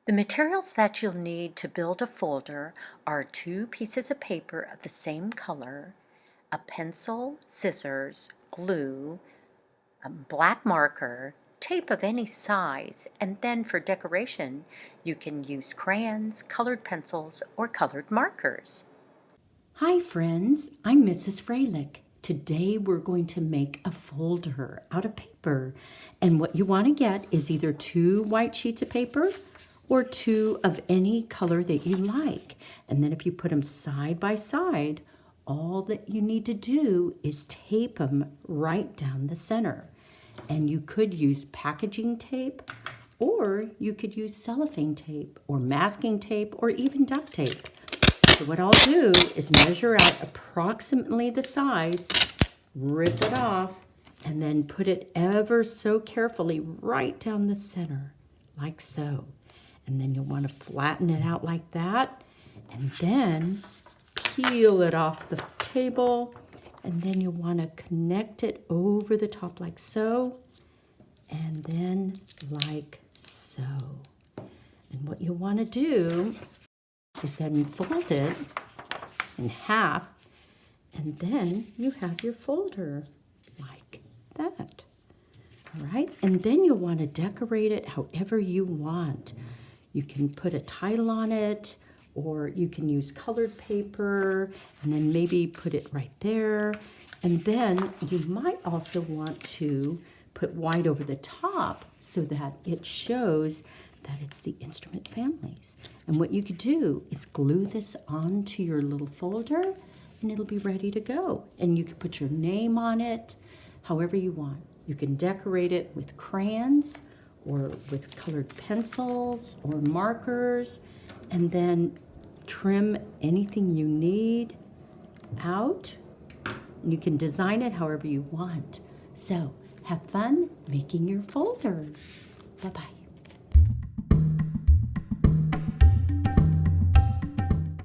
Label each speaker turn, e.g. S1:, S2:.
S1: The materials that you'll need to build a folder are 2 pieces of paper of the same color, a pencil, scissors, glue, a black marker, tape of any size, and then for decoration you can use crayons, colored pencils, or colored markers.
S2: Hi friends, I'm Mrs. Freilich. Today we're going to make a folder out of paper. And what you want to get is either 2 white sheets of paper or 2 of any color that you like. And then if you put them side by side, all that you need to do is tape them right down the center. And you could use packaging tape, or you could use cellophane tape or masking tape or even duct tape. So what I'll do is measure out approximately the size, rip it off, and then put it ever so carefully right down the center, like so. And then you'll want to flatten it out like that, and then peel it off the table, and then you'll want to connect it over the top like so, and then like so. And what you'll want to do is then fold it in half, and then you have your folder like that. All right, and then you'll want to decorate it however you want. You can put a title on it, or you can use colored paper and then maybe put it right there. And then you might also want to put white over the top so that it shows that it's the instrument families. And what you could do is glue this onto your little folder and it'll be ready to go. And you can put your name on it however you want. You can decorate it with crayons or with colored pencils or markers, and then trim anything you need out. And you can design it however you want. So have fun making your folder. Bye-bye.